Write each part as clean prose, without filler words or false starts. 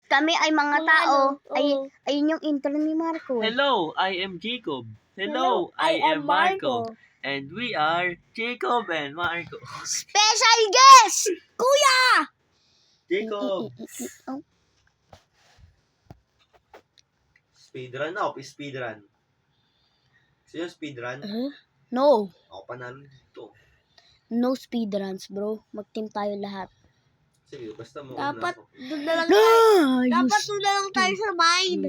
kami ay mga tao. Ayun yung intro ni Marco. Hello, I am Jacob. Hello, I am Marco. And we are Jacob and Marco. Special guest! Kuya! Jacob! Oh, Speedrun na, speedrun. Gusto nyo speedrun? no. Ako panalo dito. No speedruns, bro. Mag-team tayo lahat. Sige, basta mauna Dapat ako. doon na lang tayo. Dapat Ayos. doon na lang tayo sa mine.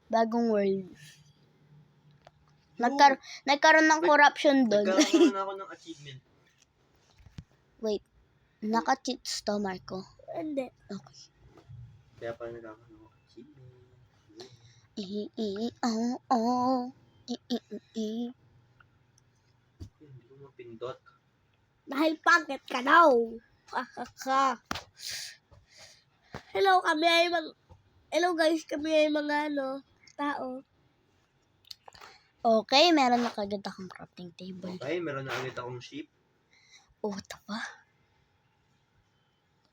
Bagong world. Nagkaroon ng corruption doon. Nagkaroon na ako ng achievement. Wait. Naka-cheats to, Marco. Hindi. Okay. Kaya pala nagkakaroon ng achievement. Hindi ko mapindot. Dahil pangit ka daw. Hello, Hello guys, kami ay mga tao. Okay, meron na kagad akong crafting table. Okay, meron na agad akong sheep. Oh, tapa.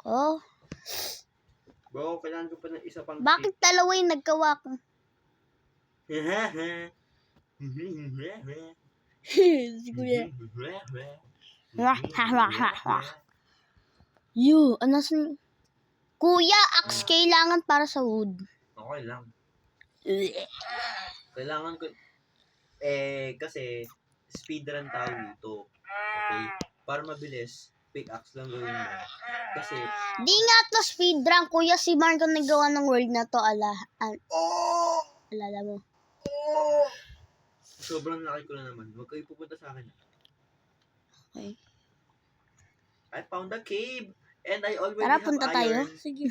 Oh, Bro, kailangan ko pa ng isa pang bakit dalawa yung nagkawa ko? Si Kuya. Ano Kuya, axe kailangan para sa wood. Okay lang. Kailangan ko, kasi speedrun tao dito. Okay? Para mabilis, pickaxe lang gawin mo. Kasi, Di nga to speedrun, Kuya. Si Marco nagawa ng world na to, alala mo. sobrang laki ko na naman. Huwag kayo pupunta sa akin. Okay. I found a cave. And I already Tara, have punta tayo. iron. Sige.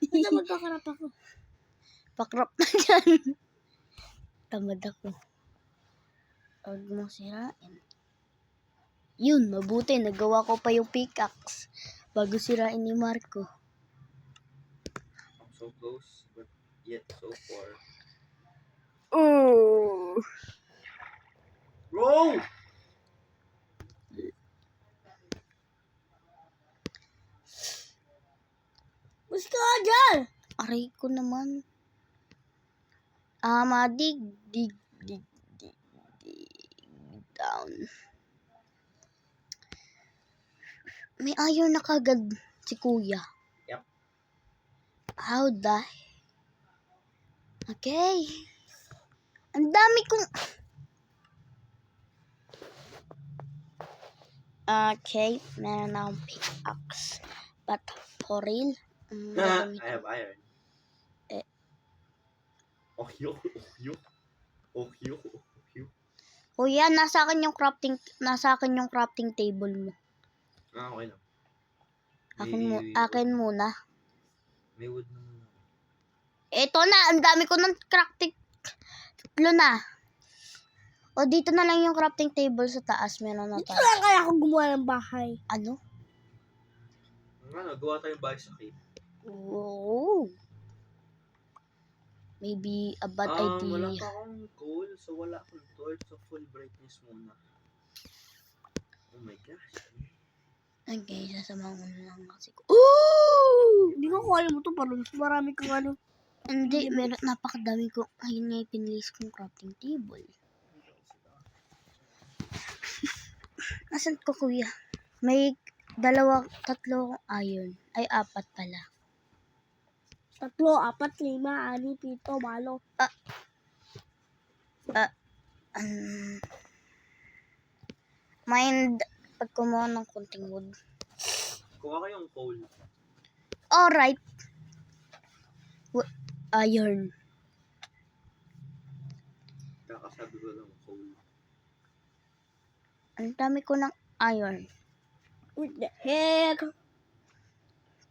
Hindi magkakarap ako. Pakrap na dyan. Tamad ako. Huwag mo sirain. Yun, mabuti. Nagawa ko pa yung pickaxe bago sirain ni Marco. I'm so close, but yet so far. Oh. Bro! Mas ka dyan! Aray ko naman. Dig down. May iron na kagad si Kuya. Yep. How the... Okay. Ang dami kong... Okay, meron na akong pickaxe. But for real, I have iron. Eh. Oh, yo. Kuya, nasa akin yung crafting table mo. Okay lang. Akin muna. May wood naman. Ito na, ang dami ko ng crafting. Tatlo na. O, dito na lang yung crafting table sa taas. Meron na Dito tayo. lang kaya ako gumawa ng bahay. Ano? Gawa tayong bahay sa cave. Oh. Maybe a bad Wala idea. pa akong coal, so wala akong torch, so full brightness muna. Oh my gosh. Okay, sasamahan ko na lang kasi ko. Ooh! Hindi ko kaya mo to, parang marami kang Hindi, meron napakadami ko. Ayun nga yung pinlist kong crafting table. Asan ko, Kuya? May tatlo iron. Ay, 4 pala. 3, 4, 5, 6, 7, 8. Mind pag kumuha ng konting wood. Kuha kayong coal. Alright. Iron. Kakasabi ko lang coal. Ang dami ko ng iron. What the heck?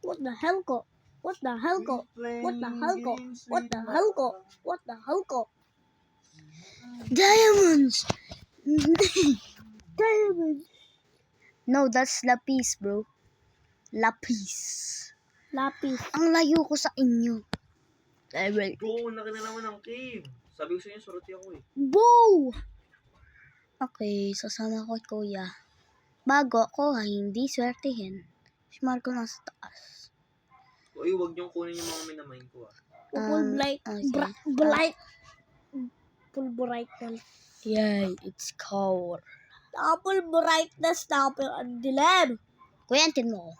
What the hell ko? What the hell ko? What the hell ko? What the hell ko? What the hell ko? Diamonds! Diamond. No, that's lapis, bro. Lapis. Ang layo ko sa inyo. Bro, laki na naman ng cave. Sabi ko sa inyo, surati ako eh. Bow! Okay, sasama ko Kuya. Bago ako hindi swertihin. Si Marco nasa taas. Uy, huwag niyong kunin yung mga minamain ko ah. Fulbright. Okay. Bright. Fulbright. Yay, it's cold. Double brightness na ang dilim. Kuya, antin mo ko.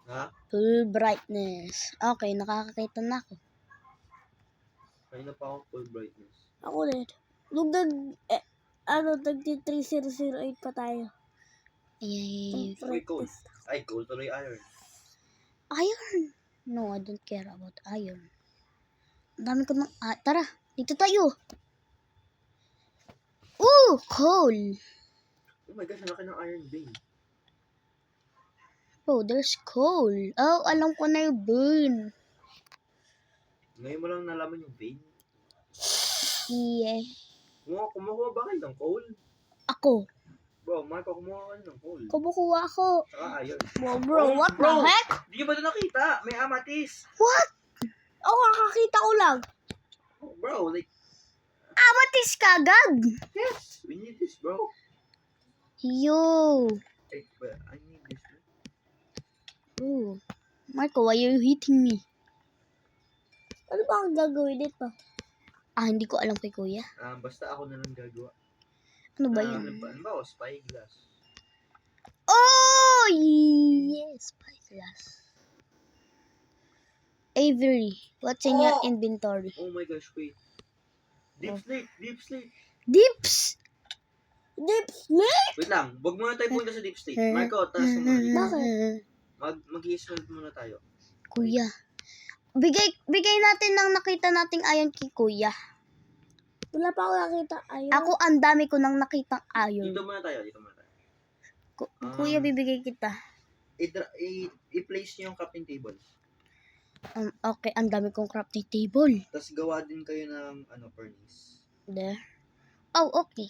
Ha? Full brightness. Okay, nakakakita na ako. Kanina pa ako full brightness. Ako din. Nung nagti-3008 pa tayo. Yay. Uy, cold. Ay, cold tuloy iron. Iron. No, I don't care about iron. Ang dami ko ng... tara, dito tayo. Ooh, coal. Oh my gosh, ang laki ng iron vein. Oh, there's coal. Oh, alam ko na yung burn. Ngayon mo lang nalaman yung vein. Yeah. Kumukuha ba kayo ng coal? Ako. Bro, Marco, kumuha ka ng coal. Kumukuha ako. Saka iron. Bro, what the Bro! heck? Di ba ito nakita? May amatis. What? Ako kakakita ko lang. Oh, bro, like, Amatis kagad. yes, we need this, bro. Yo. Hey, but I need this. Ooh. Marco, why are you hitting me? Ano ba ang gagawin dito? Hindi ko alam kay kuya. Basta ako na lang gagawa. Ano ba Ano yun? ba? Spyglass. Oh, yes. Spyglass. Avery, what's in your Oh! inventory? Oh my gosh, wait. Deep slate, deep slate. Dips. Deep sleep? Wait lang, wag muna tayo punta sa deep slate. Eh. Marco, taas mo muna dito. Bakit? Mag-i-smelt muna tayo. Kuya. Bigay natin ng nakita nating iron kay kuya. Wala pa ako nakita. Ayun. Ako ang dami ko nang nakitang iron. Dito muna tayo. Kuya, bibigay kita. I-place niyo yung crafting table. Okay, ang dami kong crafting table. Tapos gawa din kayo ng furnace. There. Oh, okay.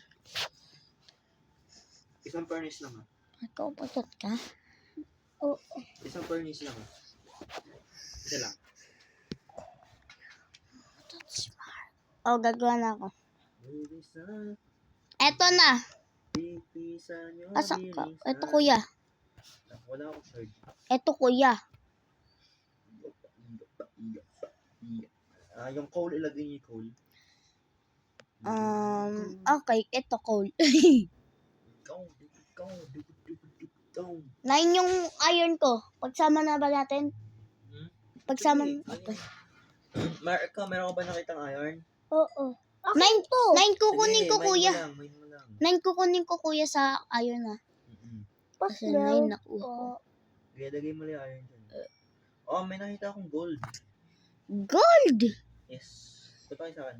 Isang furnace lang ha. Ikaw, patot ka? Oh, Isang furnace lang ha. Isa lang. Oh, gagawa na ako. Eto na. Asan ka? Eto kuya. Wala akong shard. Eto kuya. Yung coal, ilagay niyo yung coal. Okay, eto coal. Go. 9 yung iron ko. Pagsama na ba natin? Pagsama na. Okay. Marco, meron ka ba nakitang iron? oo. Ako 9 to. 9 kukunin ko kuya. Mine mo lang. 9 kukunin ko kuya sa iron na. Pas Kasi meron 9 nakuha ko. ko. Kaya lagay mo lang yung iron dyan. Oh, may nakita akong gold. Gold! Yes. Ito tayo sa akin.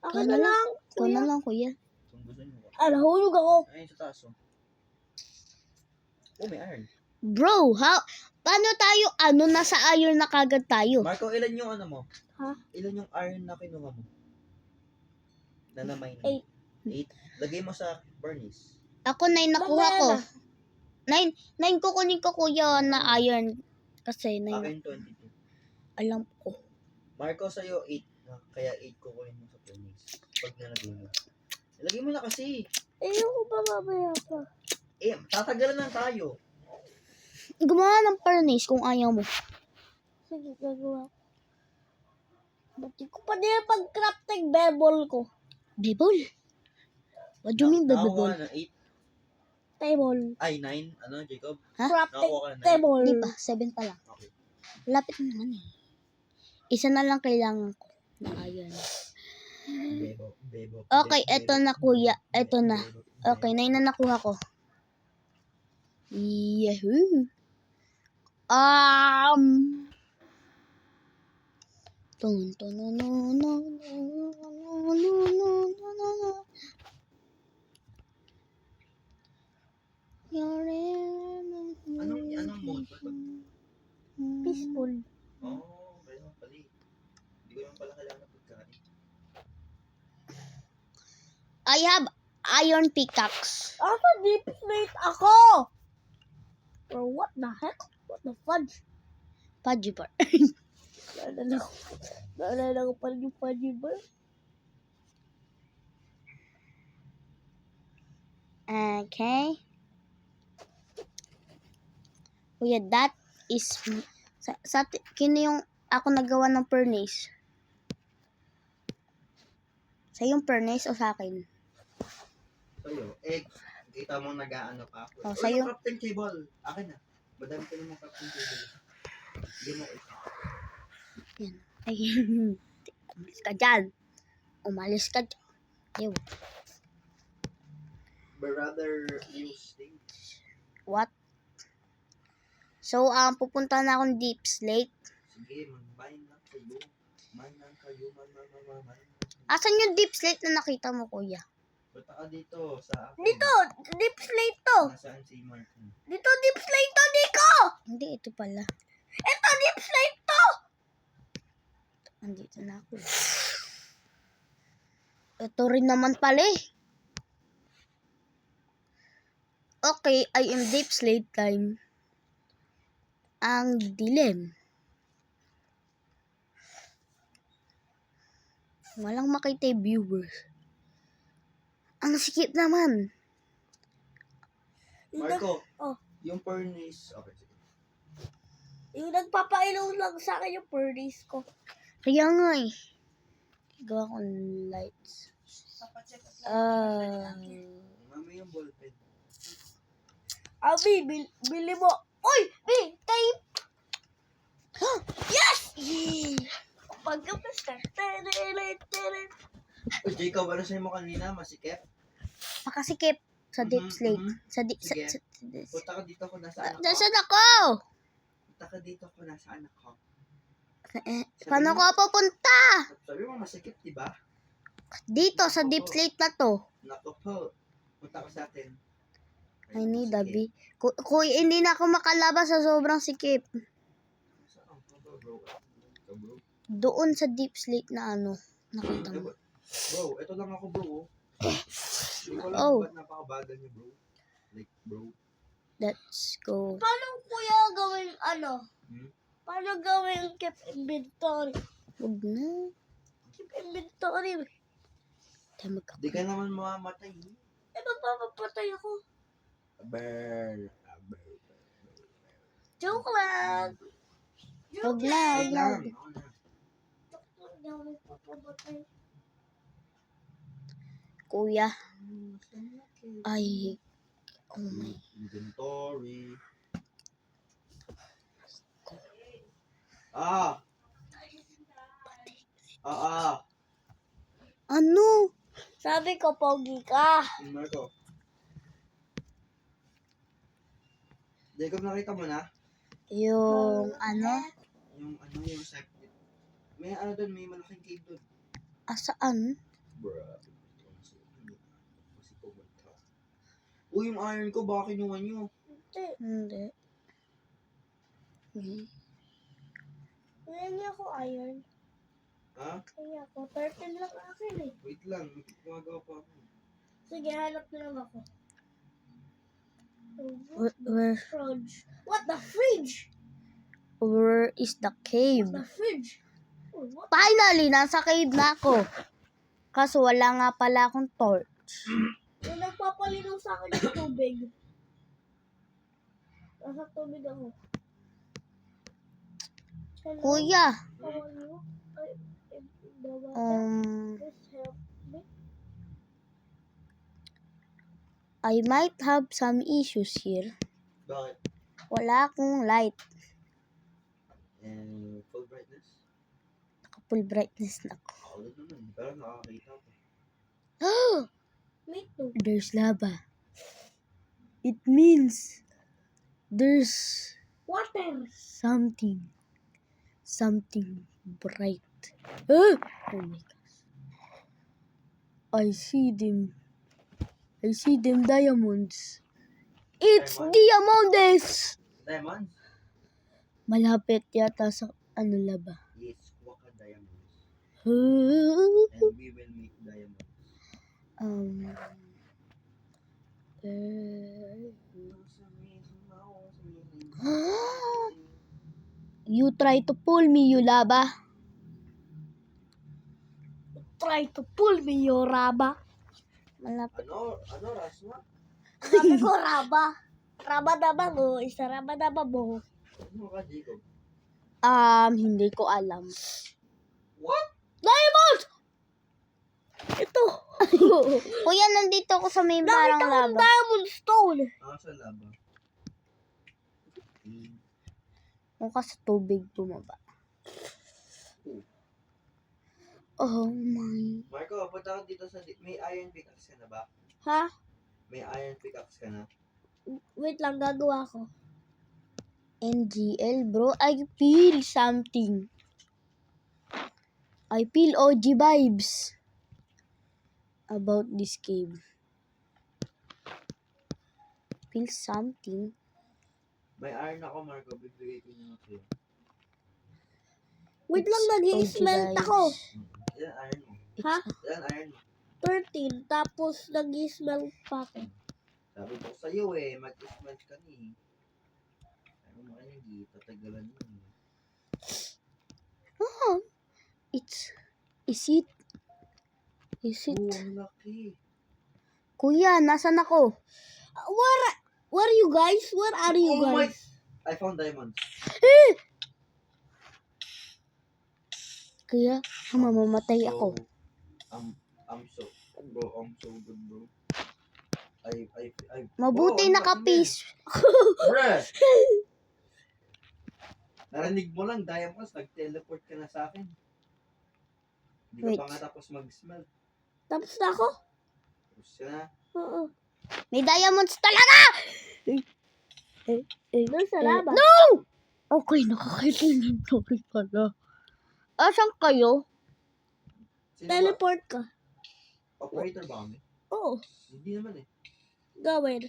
Ako Ikaw na lang. Ikaw na lang kuya. Kung gusto niyo. Nahulog ako. Ayun sa taas oh. Oh, may iron. Bro, paano tayo, nasa iron na kagad tayo? Marco, ilan yung mo? Ha? Ilan yung iron na kinuha mo? Na na-mine? 8. 8. Lagay mo sa furnace. Ako 9 nakuha ko. Mamaya 9 kukunin ko kuya na iron. Kasi 9 Akin 22. alam ko. Marco, sa'yo 8. Kaya 8 kukunin mo sa furnace. Pag nalagay mo. Ilagay mo na kasi. Ayoko pa mamaya pa. Tatagalan lang tayo. Gumawa ng furnace kung ayaw mo. Sige, gagawa ko. Ba't ko pa din pag-crafting bebol ko? Bebol? What do you mean bebol? Nakakuha na 8. Table. Ay, 9. Ano, Jacob? Ha? Crafting Nakakuha ka na 9. table. Di pa, 7 pa lang. Okay. Lapit na naman eh. Isa na lang kailangan ko na iron. Bebo. Okay, eto na kuya. Eto na. Okay, 9 na nakuha ko. Yahoo! Tun tun no no no no no no. Anong mode ba ito? Peaceful. Oh, kaya pala eh. Hindi ko naman pala kailangan pagkain. I have iron pickaxe. Ako, deep slate ako! Or what the heck? What the fudge? Fudgy bar. Naalala ko pala yung fudgy bar. Okay. Kuya, that is Kino yung ako nagawa ng furnace? Sa yung furnace o sa akin? Sa'yo. Kita mo nag-aano pa ako. Oh, Uy, sa'yo. yung crafting table. Akin na. Madami ko naman crafting table. Hindi mo ito. Yan. Ay, umalis ka dyan. Umalis ka dyan. Ew. But rather use things. What? So, pupunta na akong deep slate. Sige, mag-mine lang kayo. Mine lang kayo. Mine. Asan yung deep slate na nakita mo, kuya? Bata ka dito sa akin. Dito, deep slate to. Nasaan si Martin? Dito, deep slate to, Nico. Hindi, ito pala. Ito, deep slate to. Andito na ako. Ito rin naman pala eh. Okay, I am deep slate time. Ang dilim. Walang makita yung viewers. Ang sikip naman. Marco, Oh. yung furnace. Okay, sige. Yung nagpapailaw lang sa akin yung furnace ko. Kaya nga eh. Gawa ko ng lights. Mami yung ballpen. Abi, bili mo. Uy, tape. Yes! Pagkapas ka. Uy, Jacob, ano sa'yo mo kanina? Masikip? Makasikip sa deep Mhm, slate. mhm. Sa deep Sige. sa Punta ka dito kung nasaan ako. Nasaan ako? Punta ka dito kung nasaan ako. Paano ko pupunta? Sabi mo masikip, di ba? Dito sa deep slate na to. Nako po. Punta ka sa atin. I need a bee. Kuy, hindi na ako makalabas sa sobrang sikip. Saan ka ba, bro? Ito, bro. Doon sa deep slate na ano. Nakita mo. Bro, ito lang ako, bro. Hindi ko Oh. alam ba't napakabagal niyo, bro. Like, bro. Let's go. Paano kuya gawin ano? Hmm? Paano gawin keep inventory? Huwag na. Keep inventory. Tayo Di ka naman mamamatay. Eh, magpapapatay ako. Aber. Joke lang. Huwag na. Wait Huwag na. lang. Ako na. Hindi ako magpapatay. Kuya. Ay. Oh my. Inventory. Ah! Ano? Sabi ko, pogi ka. Marco. Jacob, nakita mo na? Yung ano? Yung secret. May ano doon, may malaking cave doon. Asaan? Bruh. Kasi pumunta. Uy, yung iron ko, baka kinuha nyo. Hindi. Hindi ako iron. Ha? Kaya ako, 13 lang akin eh. Wait lang, gumagawa pa ako. Sige, hanap na lang ako. Where Fridge. What the fridge? where is the cave? The fridge. Oh, what? Finally, nasa cave na ako. Kaso wala nga pala akong torch. Yung nagpapalinaw sa akin ng tubig. Nasa tubig ako. Hello? Kuya, How are you? The water. Please help me. I might have some issues here. Bakit? Wala akong light. And full brightness? Full brightness na ako. Ako din naman, pero nakakita ko. Me too. There's lava. It means there's Water. something bright. Oh my gosh. I see them diamonds. It's diamonds! Diamonds? Malapit yata sa ano laba. Yes, kuha ka diamonds. And um, we will make diamonds. You try to pull me, you lava. Try to pull me, your raba. Malapit. Ano, Rasma? Sabi ko, raba. Raba na ba mo? Isa raba na ba mo? Ano ka, Jacob? Hindi ko alam. What? Diamond! Ito. Kuya, nandito ako sa may Nakita parang ko ng laba. diamond stone. Sa laba. Mukha sa tubig bumaba. Oh my. Marco, punta ka dito sa... May iron pickaxe ka na ba? Ha? May iron pickaxe ka na? Wait lang, gagawa ko. NGL, bro. I feel something. I feel OG vibes about this cave. Feel something. May iron ako, Marco. Bibigay ko niyo sa'yo. Wait lang, It's nag-i-smelt OG ako. vibes. Ilan iron mo? Ha? Ilan iron mo? 13. Tapos nag-i-smelt pa ako. Sabi ko sa'yo mag-smelt ka ni. Sabi mo kanina, tatagalan mo eh. Oh, is it? Oo, ang laki. Kuya, nasan ako? Where are you guys? Where are you Oh my! guys? I found diamonds. Kuya, mamamatay ako. I'm so good, bro. I Mabuti Oh, naka-peace. Bruh! Narinig mo lang, diamonds, nag-teleport ka na sa akin. Hindi ka Wait. pa nga tapos mag-smelt. Tapos na ako? Tapos ka na. Oo. May diamonds talaga! Doon sa laba. No! Okay, nakakita ng topic pala. Asan kayo? Sino ba? Teleport ka. Operator ba kami? Oo. Hindi naman eh. Gawin.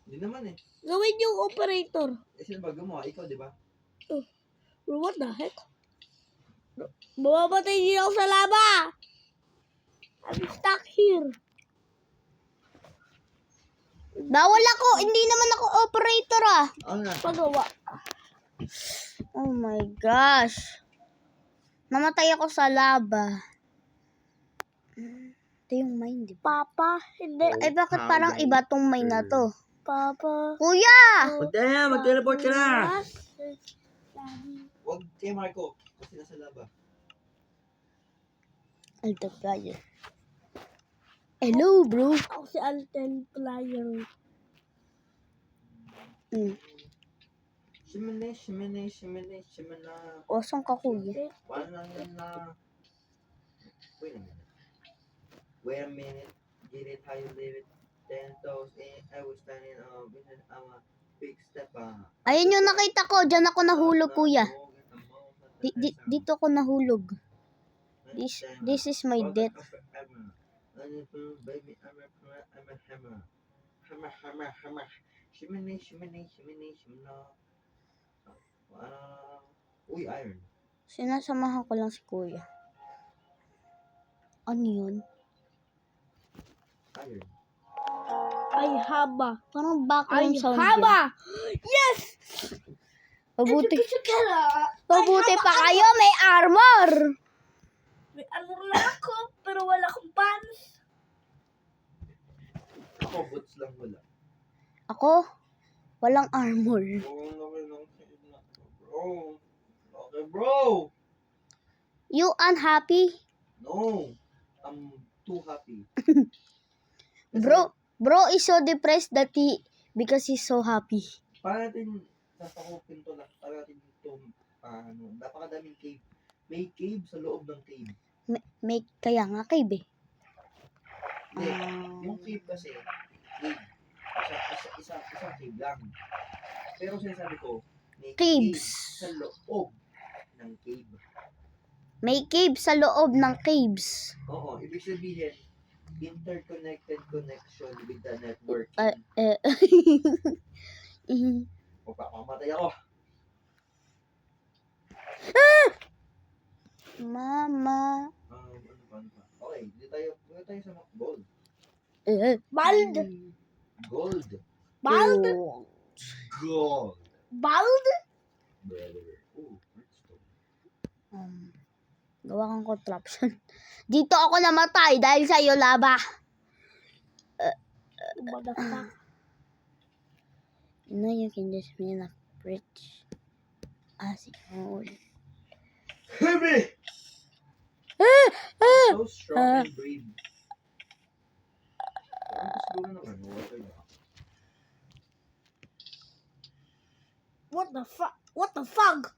Hindi naman eh. Gawin yung operator. Sino ba gumawa? Ikaw, di ba? What the heck? Mamamatay din ako sa laba! I'm stuck here. Bawal ako! Hindi naman ako operator ah! Ano na? Pagawa. Oh my gosh. Namatay ako sa laba. Ito yung mine, di ba? Papa, hindi. Ay, bakit parang iba tong mine na to? Papa. Kuya! Damn, mag-teleport ka na! Daddy. Huwag kay Marco. Kasi nasa laba. Alto player. Hello, bro. Ako si Alten Player. Shimene. O, saan ka, kuya? Wala na. Wait a minute. Get it how you live it. 10 toes in. I was standing on vision. I'm a big step on. Ayun yung nakita ko. Diyan ako nahulog, kuya. Dito ako nahulog. This is my death. Baby, I'm a hammer. Hammer. Shimene. Uy, iron. Sinasamahan ko lang si kuya. Ano yun? Iron. Ay, haba. Parang Ay, background sound yun. haba! Yes! Mabuti Mabuti pa kayo, may armor! May armor lang ako, pero wala akong pants. Ako, boots lang wala. Ako, walang armor. Okay, bro. You unhappy? No, I'm too happy. Bro is so depressed because he's so happy. Para natin sasakupin to lang. Para natin ito, napakadaming cave. May cave sa loob ng cave. May kaya nga cave eh. Hindi, yung cave kasi, cave. Isang cave lang. Pero sinasabi ko, may Caves. cave sa loob ng cave. May cave sa loob ng caves. Oo, ibig sabihin, interconnected connection with the network. O baka mamatay ako. Mama. Ano pa? Okay, dito tayo sa gold. Bald? Gold. Bald? Gold. Bald? Ooh, redstone. Gawa kang contraption. Dito ako namatay dahil sa iyo, laba. Motherfucker. You know you can just be in a fridge. Sige mo ulit. Heavy! Ah! So strong and brave. Ang gusto mo naman, water na. What the fuck? What the fuck?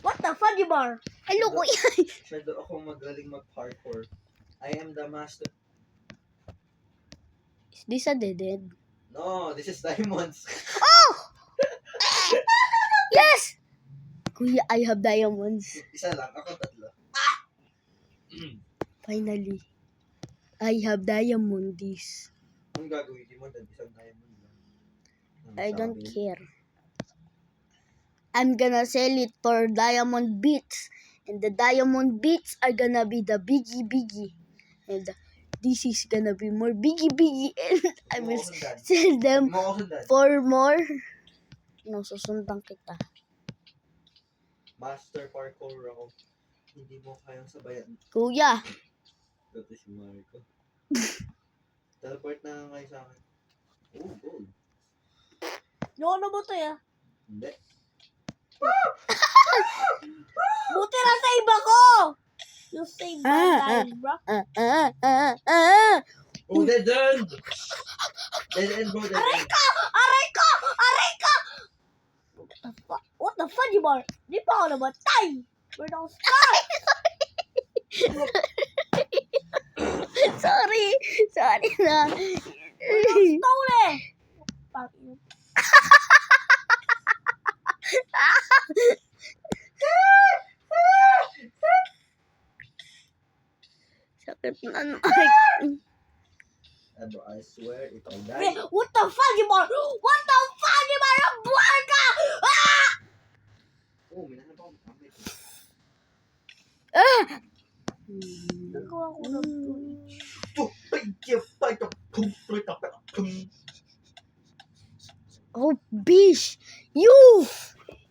What the fudgy bar? Hello, kuya. Masyado ako magaling mag-parkour. I am the master. Is this a dead end? No, this is diamonds. Oh! Yes! Kuya, I have diamonds. Isa lang, ako tatlo. Finally. I have diamonds. Ang gagawin mo doon, isang diamond lang. Ang I don't sabi, care. I'm gonna sell it for diamond bits. And the diamond bits are gonna be the biggie. And this is gonna be more biggie. And I will sell them Huwag mo ako sundan. for more. No, susundan kita. Master parkour ako. Hindi mo kayang sabayan. Kuya, Ito si Marco. Teleport na nga kayo sa akin. Oh, gold. No, ano ba ito ya? Hindi. Buti na sa iba ko! You save my life, bro. Oh, dead end! Dead end, bro, dead end. Aray ko! What the fudgy bar? Di pa ako namatay! Where the fuck? Sorry na. Stole! Pangin. Sakit na ano. Bro, I swear, if I Wait, die, what the fudgy bar? What the fudgy bar? Ang buwan ka! Ah! oh, minahan pa ako. Nagawa ko ng Oh, bish! You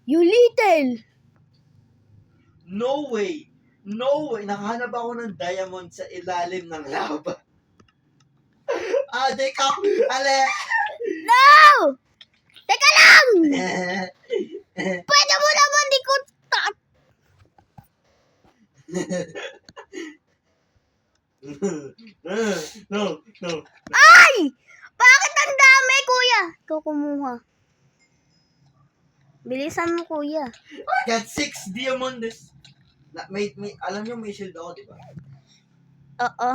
little! No way! No way! Nakahanap ako ng diamond sa ilalim ng lava. Ade ka! Ale! No! Teka lang! Pwede mo naman di ko No. Ay! Bakit ang dami, kuya? Ikaw kumuha. Bilisan mo, kuya. I got 6 diamonds. Alam nyo, may shield ako, di ba? Oo.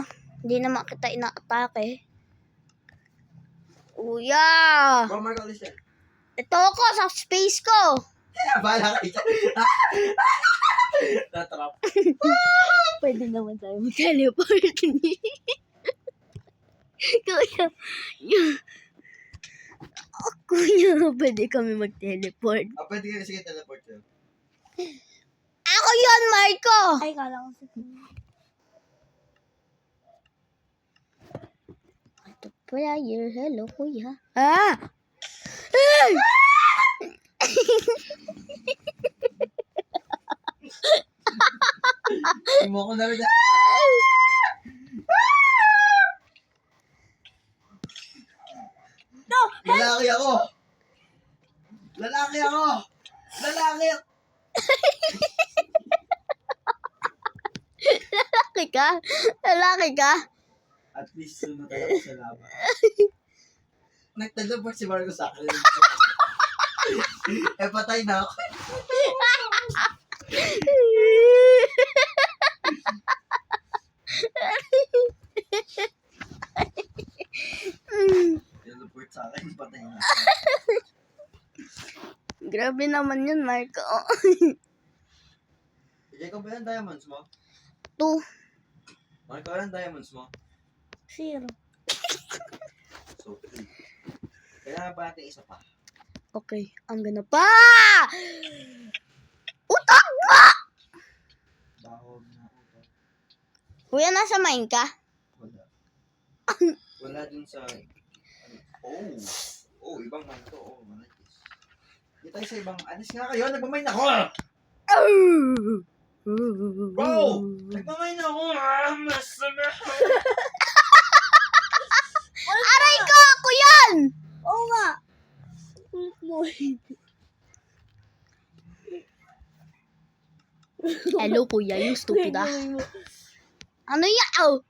Hindi naman kita ina-atake. Kuya! Bro, Marco, listen. Ito ako sa space ko. Bahala kayo. Natrap. Pwede naman tayo mag-teleport. Kuya, pwede kami mag-teleport. Pwede ka sige teleport yun. Ako yun, Marco! Ay, kala ko sa Ito player, hello, kuya. Ah! Ay! Hindi mo ako namin na. No! Lalaki ako! Lalaki ako! Lalaki! Lalaki ka? Lalaki ka? At least sumunod ako sa lava. Nagteleport si Marco sa akin. Patay na ako. Teleport sa akin, patay na. Grabe naman yun, Marco. Jacob, ba yan diamonds mo? 2. Marco, yan diamonds mo? 0. So, 3. Kailangan ba natin isa pa? Okay, I'm gonna Utak mo! Dahon na ako. Kuya, nasa mine ka? Wala. Wala dun sa... Oh, ibang mine to. Oh, managis. Hindi tayo sa ibang... Anis nga kayo, nagmamine ako! Bro! Nagmamine ako! Masama! Aray ko! Ako yan! Oo nga! Kulit mo. Hello, kuya. You stupid ah. Ano yan? Oh.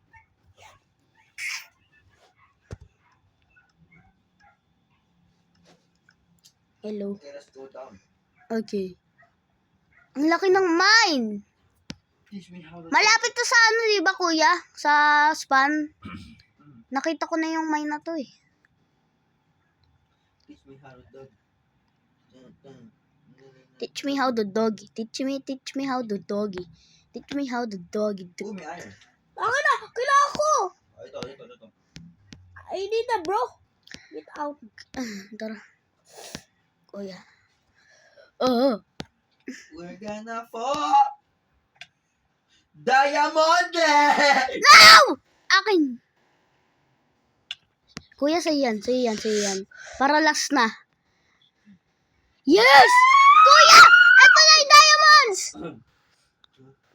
Hello. Okay, let's go down. Okay. Ang laki ng mine. Teach me how to... Malapit to sa ano, di ba, kuya? Sa span. Nakita ko na yung mine na to eh. Teach me how to dog. Teach me how to doggy. Teach me how to doggy. Teach me how to doggy. Oh, may iron. Ako na! Kailangan ko! Oh, ito. I need na, bro. Get out. Tara. Kuya. Oh. We're gonna fall. Diamond! No! Akin. Kuya, sa'yo yan. Para last na. Yes! Kuya! Ito na yung diamonds!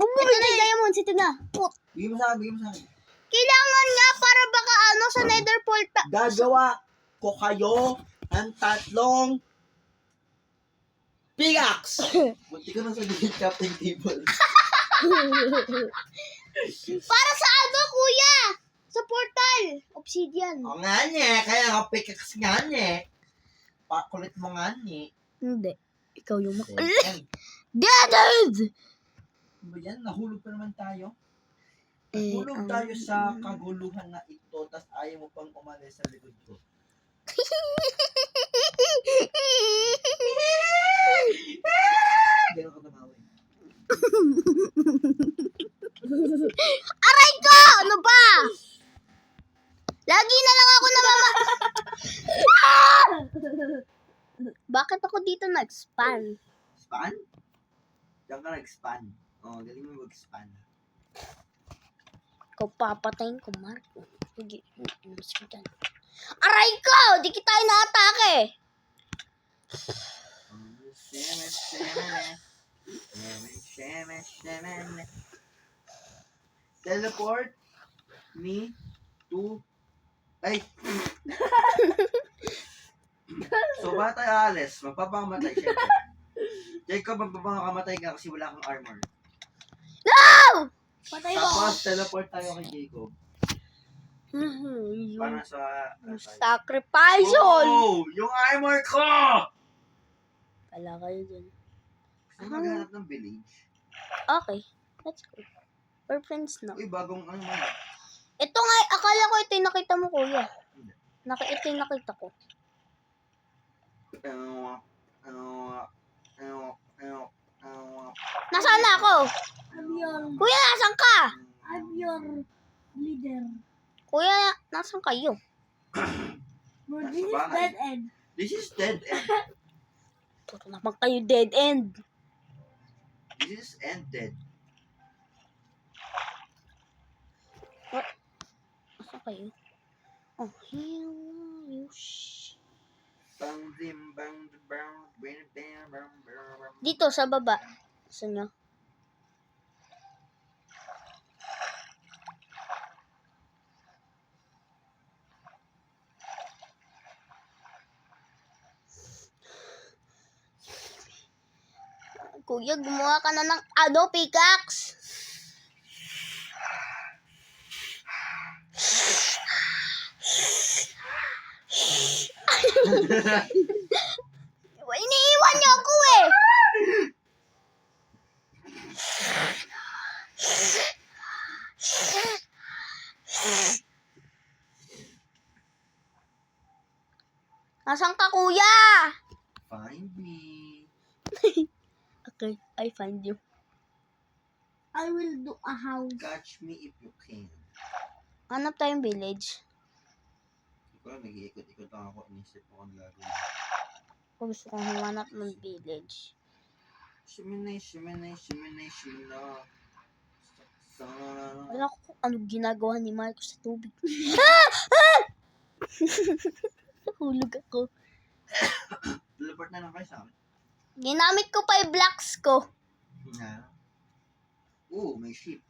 Ito na yung diamonds. Ito na. Put. Bigyan mo sa akin. Kailangan nga para baka ano sa nether portal. Gagawa ko kayo ng 3 pickaxe. Bunti ko na sabihin captain table. Para sa ano, kuya? Sa portal. Obsidian. O nga niya, kaya nga pickaxe nga niya. Pakulit mo nga niya. Hindi. Ikaw yung Yan. Dead! Ba yan? Nahulog pa naman tayo. Eh, Nahulog tayo sa kaguluhan na ito, tas ayaw mo pang umalis sa likod ko. Ganun ka tumawa eh. Aray ko! Ano ba? Lagi na lang ako Bakit ako dito nag-span? Span? Diyan ka nag-span. Oh, galing mo mag-span. Ikaw papatayin ko, Marco. Sige. Aray ko! Di kita inaatake! Teleport me to... Ay! So, ba tayo alis? Magpapangamatay siya. Jacob, magpapakamatay ka kasi wala kang armor. No! Patay mo. Tapos, teleport tayo kay Jacob. Para sa... Sacrifice all! Oh! Yung armor ko! Wala kayo dun. Gusto mo maghanap ng village? Okay. Let's go. We're friends now. Uy, bagong ano man. Ito nga, akala ko ito yung nakita mo, kuya. Ito yung nakita ko. Nasaan na ako? Kuya, nasan ka? I'm your leader. Kuya, nasan kayo? Bro, Nasa this is bahay. dead end. This is dead end. Puro naman kayo dead end. This is ended. Nasaan kayo? Oh, here you Bang dim bang bang bang bang bang bang. Dito, sa baba. Gusto nyo? Kuya, gumawa ka na ng pickaxe. Iniiwan niyo ako eh. Nasaan ka, kuya? Find me. Okay, I find you. I will do a house. Catch me if you can. Hanap tayong village. Ikaw, nag-iikot-ikot lang ako. Inisip ko kung gagawin. Kung gusto kong humanap ng village. Shiminay. Wala ko kung ano ginagawa ni Marco sa tubig. Nahulog ako. Teleport na lang kayo sa akin. Ginamit ko pa yung blocks ko. Na. Oh, may sheep.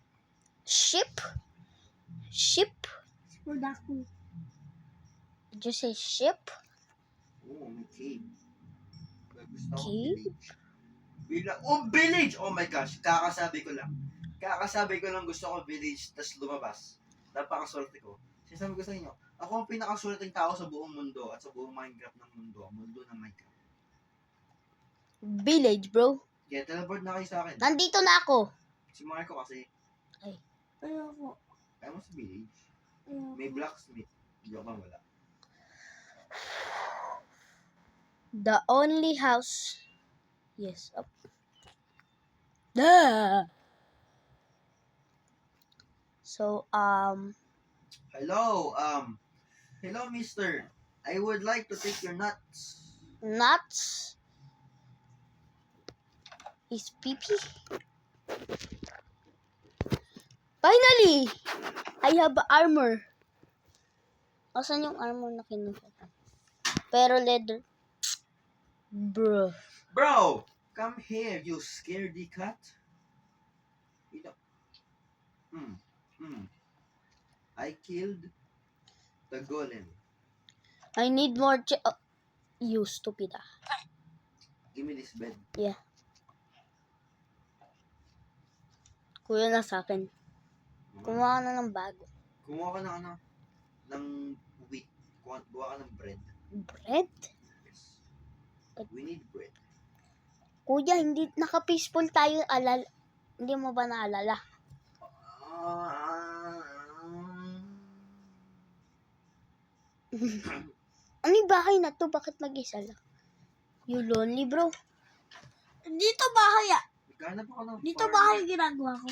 Ship? Ship? For that too. Did you say ship? Oh, may cave. Gusto ko Cave? village. Village! Oh my gosh, kakasabi ko lang. Gusto ko village, tas lumabas. Napakaswerte ko. Sinasabi ko sa inyo, ako ang pinakaswerteng tao sa buong mundo at sa buong Minecraft ng mundo. Mundo ng Minecraft. Village, bro. Kaya teleport na kayo sa akin. Nandito na ako. Si Marco kasi, Ayoko. kaya mo sa village. Ayoko. May blacksmith. Joke lang, wala. The only house. Yes, up. Duh. So, Hello, mister. I would like to take your nuts. nuts is pee-pee. Finally! I have armor. Asan yung armor na kinuha ko? Pero leather. Bro. Bro, come here, you scaredy cat. You know. I killed the golem. I need more you stupid ah. Give me this bed. Yeah. Kuya na sa akin. Kumuha ka na ng bago. Kumuha ka ng ng wheat. Gawa ka ng bread. Bread? Yes. We need bread. Kuya, hindi naka-peaceful tayo alala. Hindi mo ba naalala? Ano yung bahay na to? Bakit mag-isa lang? You lonely, bro. Dito bahay ah. Naghahanap ako ng Dito farmer. bahay yung ginagawa ko.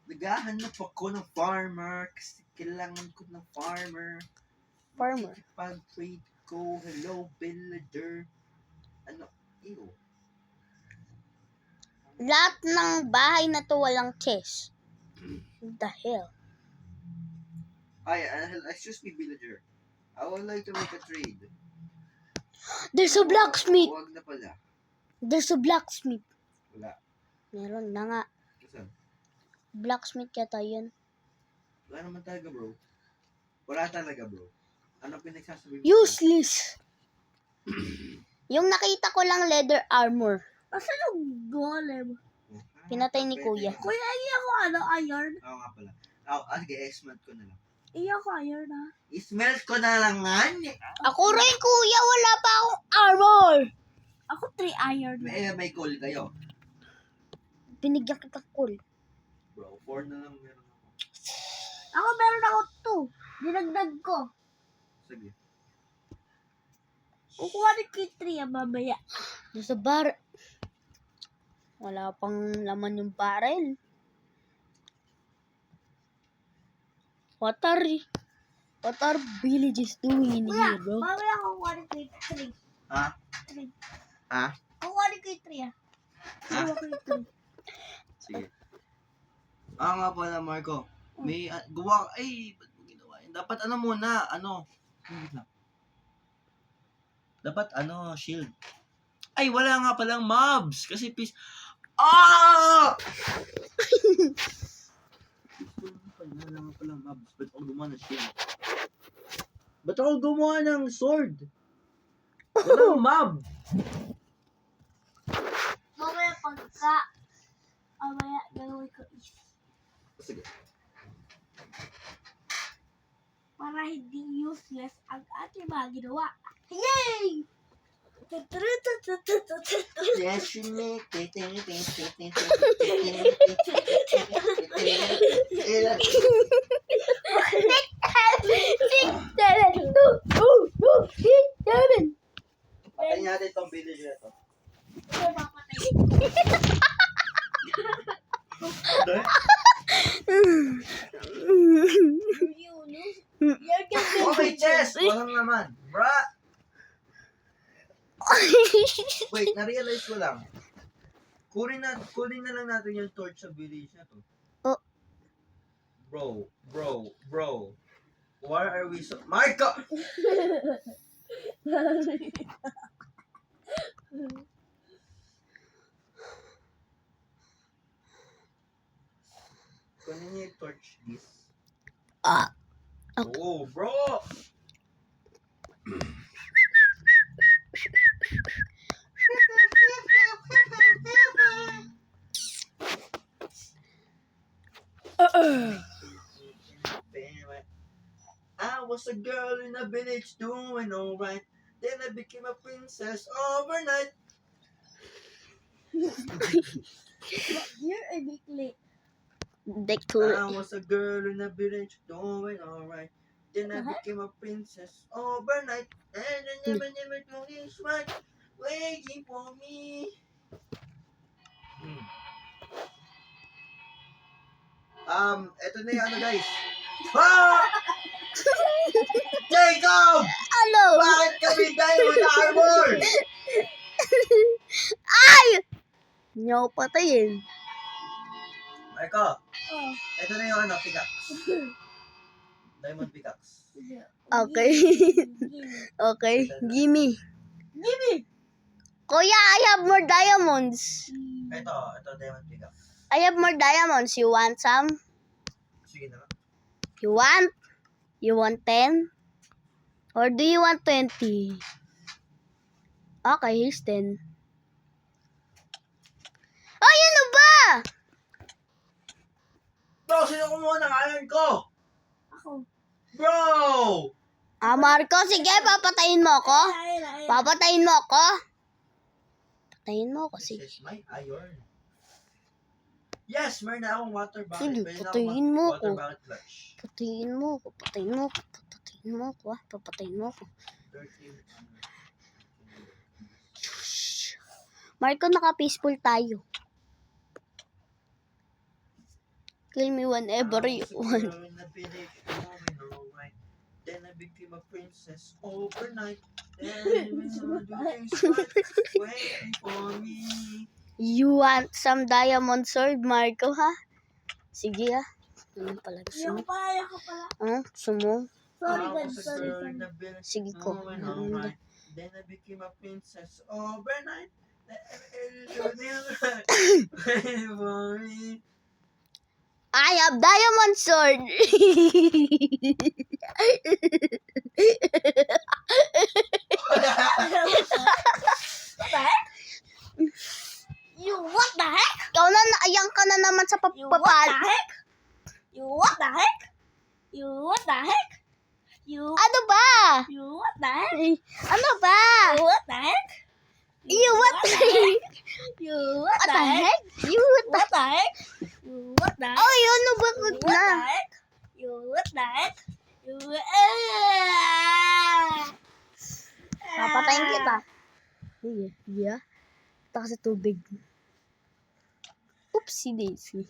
Naghahanap ako ng farmer kasi kailangan ko ng farmer. Farmer? Pag-trade ko, hello, villager. Ano? Ew. Lahat ng bahay na to walang chest. What the hell? Ay, excuse me, villager. I would like to make a trade. There's a blacksmith! Huwag na pala. There's a blacksmith. Wala. Meron na nga. Saan? Blacksmith yata yun. Wala naman talaga, bro. Wala talaga, bro. Ano pinagsasabi mo? Useless! Yung nakita ko lang leather armor. Asan yung golem? Pinatay ni Kuya. Kuya, iya ko iron. Oo nga pala. Sige, esmelt ko na lang. Iya ko iron ha. Ismelt ko na lang nga. Ako rin, Kuya! Wala pa akong armor! Ako 3 iron. May coal kayo. Binigyan kita cool. Bro, 4 na lang meron ako. Ako meron ako 2. Dinagdag ko. Sige. Kukuha ni kay 3 ah, mamaya. Doon sa bar. Wala pang laman yung barrel. What are villages doing in Kuya, here, bro? mamaya kukuha ni kay 3. Ha? 3. Ha? Kukuha ni kay 3 ah. Kukuha kay 3. Sige. Nga pala, Marco. May, gawa, ba't mo ginawa yun? Dapat muna, wait lang. Dapat, shield. Ay, wala nga palang mobs. Kasi wala nga palang mobs. Ba't ako gumawa ng shield? Ba't ako gumawa ng sword? Walang mob. Mamaya mamaya gagawin ko is. Sige. Para hindi useless ang ating mga ginawa. Yay! Yes, you make it. Patayin natin itong village na ito. Oh, may chest! Walang naman. Bra! Wait, na-realize ko lang. Kunin na lang natin yung torch sa village na to. Oh. Bro. Why are we so... Marco! Kunin niyo yung torch, please. Okay. Oh, bro! I was a girl in a village doing alright. Then I became a princess overnight. You're a dickly. Dekli. I was a girl in a village doing alright. Then I became a princess overnight. And I never told this right. Waiting for me. Ito na yung ano guys. Ah! Jacob! Ano? Bakit kami diamond armor? Ay! Hindi ako patayin. Marco, Oh. ito na yung ano, pickaxe. Diamond pickaxe. Okay. Okay. Gimme. Gimme. Kuya, I have more diamonds. Ito diamond pickaxe. I have more diamonds. You want some? Sige na lang. You want? You want 10? Or do you want 20? Okay, here's 10. Ay, ano ba? Bro, sino kumuha ng iron ko? Ako. Bro! Marco, sige, papatayin mo ako. Ayun. Papatayin mo ako. Patayin mo ako, sige. This is my iron. Yes, meron na akong water bucket. Sige, Meron na patayin akong mo water ako. bucket clutch. Patayin mo ako, patayin mo ako, papatayin mo ako, papatayin mo ako. 13. Marco, naka-peaceful tayo. Kill me whenever you want. Then I became a princess overnight. Then waiting for me. You want some diamond sword, Marco, ha? Sige, ha? Ano pala gusto mo? Yung pala ko pala. Gusto mo? Sorry, I God. was a Sorry. girl in a village Sige ko. doing alright. Then I became a princess overnight. Waiting for me. I have diamond sword! What the heck? You what the heck? Ikaw na, naayang ka na naman sa You what papapal. the heck? You what the heck? You what the heck? You Ano ba? you what the heck? Ano ba? You what the heck? You what the heck? You what What the the heck? heck? You what the What the heck? You what the heck? Ay, ano ba? You Wag what the na. heck? You what the heck? You Papatayin kita. Sige, yeah. Ito kasi tubig. Oopsie daisy.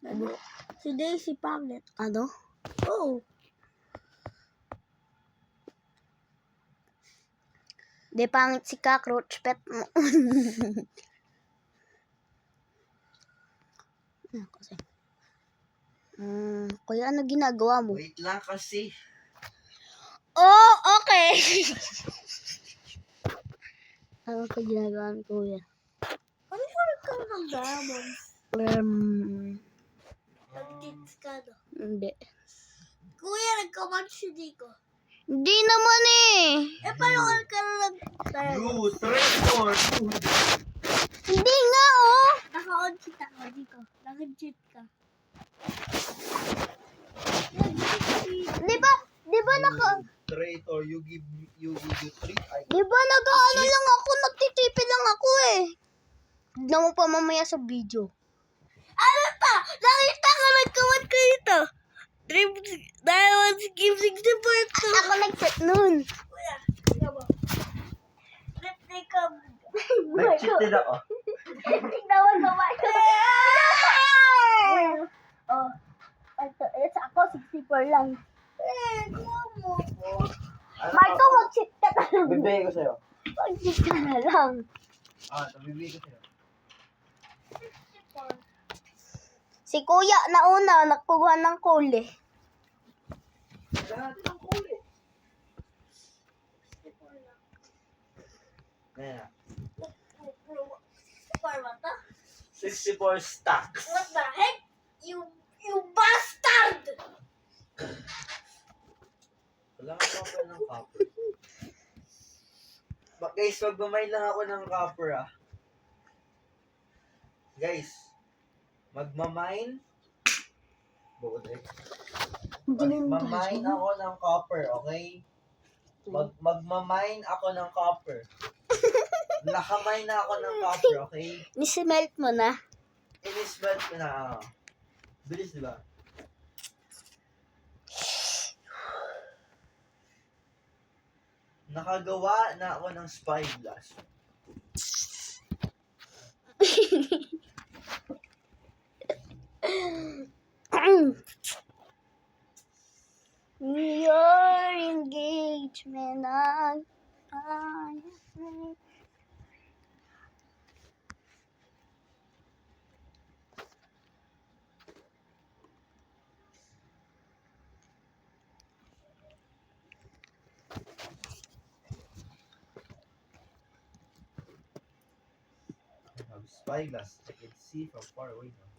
Ano? Si Daisy pangit. Ano? Oh. Di pangit si cockroach pet mo. Kasi. Kuya, ano ginagawa mo? Wait lang kasi. Oh, okay. Ano pa ginagawa ni Kuya? Ano ka nagkaroon ng diamonds? Nag-tits ka na. Hindi. Kuya, nagkaman si Nico. Hindi naman eh. Eh, paano ka nagkaroon ng diamonds? You, 3, 4, 2. Hindi nga oh. Naka-on cheat ako, Nico. Naka-cheat ka. Di ba naka... Traitor, you give you 3. Di ba nag-ano lang ako, nagtitipi lang ako eh. Tignan mo pa mamaya sa video. Ano pa? Nakita ka nagkaman ka dito. Diamonds game 64 to. Ako nag-set nun. Kuya, ikaw ba? Replay ka. Nag-cheated ako. Tignan mo sa Marco. Oh, it's ako 64 lang. Kumo. Marco, mag-cheat ka na lang. Bibigay ko sa'yo. Mag-cheat ka na lang. Ito, bibigay ko sa'yo. Si Kuya nauna, nagkuha ng kuli. Kailangan natin ang kulit. Ayan. 64 stacks. What the heck? You bastard! Wala ka pa ng copper. Guys, magmamay lang ako ng copper ah. Guys, magmamine Budik. Hindi Magmamine ako ng copper, okay? Magmamine ako ng copper. Nakamine na ako ng copper, okay? Nisimelt mo na. Inisbelt ko na. Bilis, di ba? Nakagawa na ako ng spyglass. Your engagement on I have spyglass. I can see from far away now.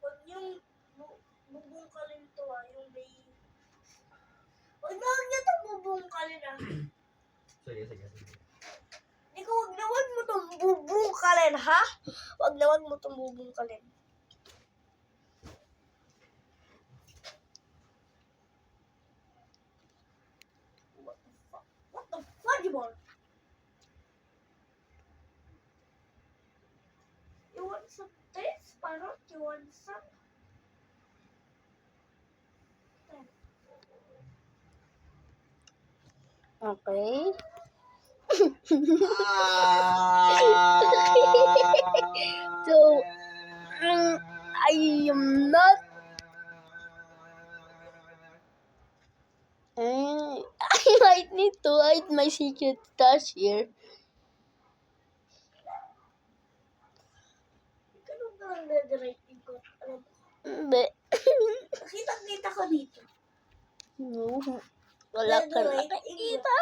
Huwag yung bubungkalin to yung may... Huwag niya ito bubungkalin Sige, sige, sige. Ikaw, huwag mo itong bubungkalin, ha? Huwag mo itong bubungkalin. What the fudge ball? You want some taste, parrot? You want some? Okay. So, I am not. I might need to hide my secret stash here. Ganun ka lang na-directing ko. Alam mo, Hindi. nakita ko dito. No. Wala ka nakikita.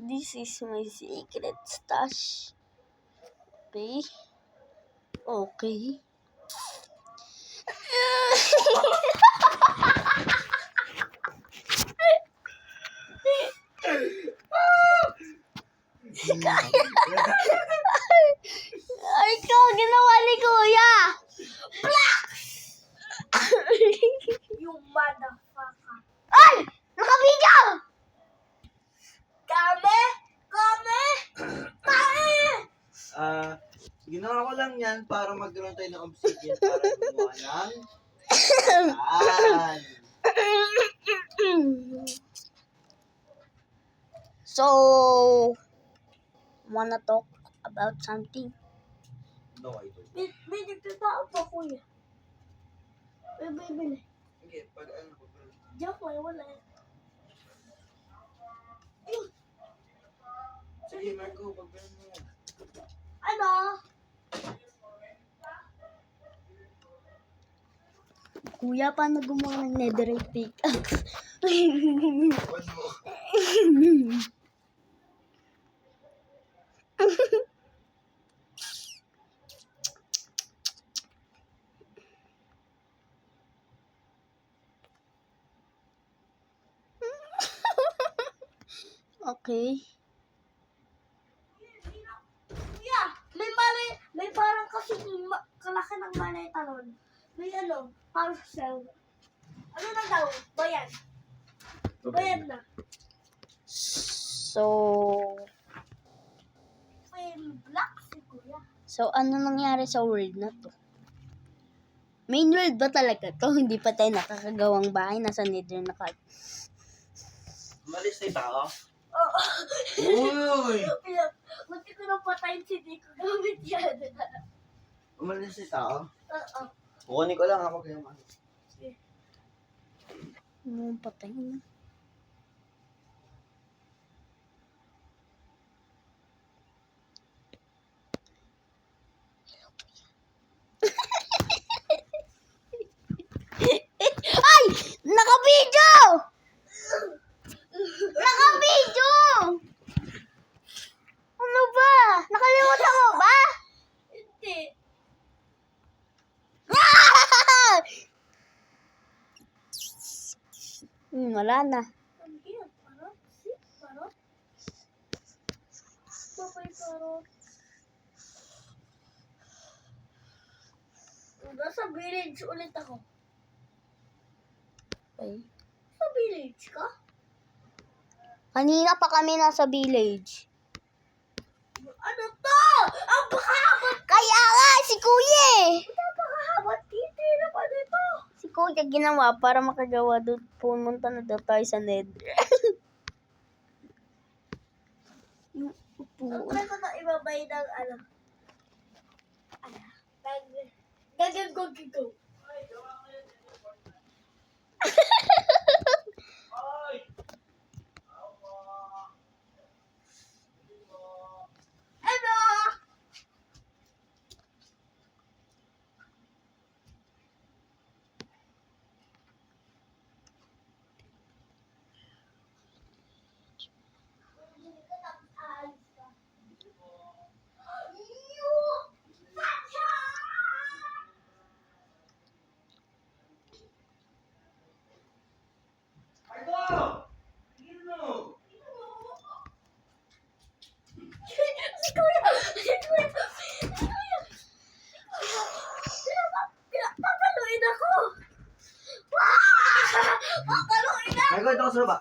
This is my secret stash. Okay. Okay. Ay, ikaw, ginawa ni Kuya. You motherfucker. Ay! Nakabidyo! Kame! Ginawa ko lang yan para magkaroon tayo ng obsidian para gumawa ng saan. So, wanna talk about something? No, I don't. May nagtatao pa, kuya. May bibili. Okay, pag ano ko. Joke lang, wala. Ayun. Sige, Marco, pag mo. Ano? Kuya, paano gumawa ng netherite pickaxe? Pag mo. Okay. Kuya, may parang kasi kalaki ng malay talon. May parang cell. Ano na daw? Bayan. Bayan na. So, May black si kuya. ano nangyari sa world na to? Main world ba talaga to? Hindi pa tayo nakakagawang bahay. Nasa nether na ka. Malis na yung tao? Oo. Uy! Munti ko nang patayin si Nico gamit yan. Umalis na yung tao? Oo. Kukunin ko lang ako kayo. Ano patay na? Ay! Naka-video! Naka-video! Ano ba? Nakalimutan mo ba? Hindi. Wala na. Ano yan? Parot? Si? Parot? Papay parot. Nasa village ulit ako. Okay. Sa village ka? Kanina pa kami nasa village. Ano to? Ang pakahabot! Kaya nga, si Kuya eh. Ang pakahabot! Titi na pa dito! Si Kuya ginawa para makagawa doon. Pumunta na daw tayo sa Nether. Yung upo. Saan ko na ibabay ng ano? Gagagagagaw. Ano? Michael! Sino? Si Kuya! Si Kuya! Si Kuya! Papaluin ako! Papaluin ako! Michael, ito ka sa baba.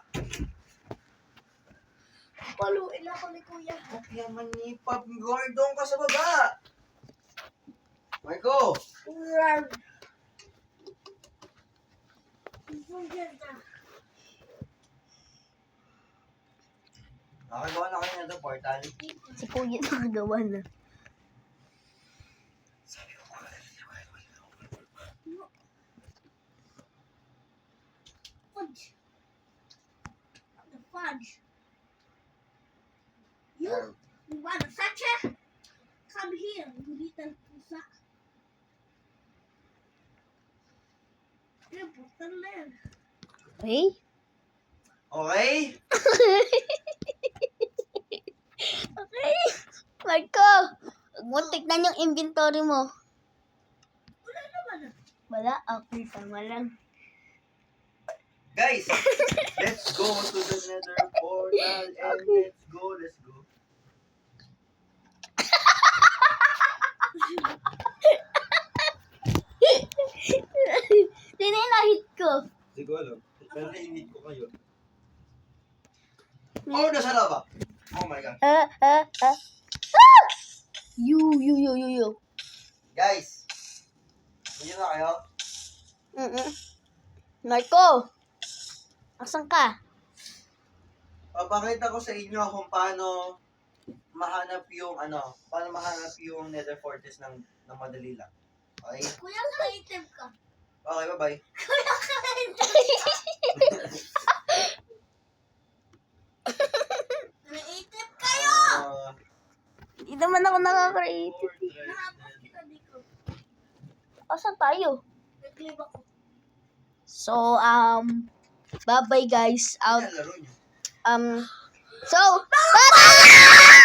Papaluin ako ni Kuya. Okay, manipap. Gordon ka sa baba. Michael! Rar. Ang ganda. Nakagawa na kayo na ito, portal. Si Kuya nakagawa na. Fudge. The fudge. You want a sacha? Come here, you little pusa. Yung portal na yan. Okay? Okay? Okay. Marco, muntik na yung inventory mo. Wala naman ah. Wala, okay, tama lang. Guys, let's go to the nether portal and let's go. Sino yung nahit ko? Hindi ko alam. Pero na-init ko kayo. Oh, nasa laba. Oh my God. You. Guys, hindi na kayo? Marco, asan ka? Papakita ko sa inyo kung paano mahanap yung nether fortress ng madali lang. Okay? Kuya, creative ka. Okay, bye-bye. Kuya, creative. Creative kayo! Hindi naman ako nakaka-creative. Nahabos kita dito. Asan tayo? Nag-live ako. So, bye-bye guys. Yan, laro nyo. So, bye-bye!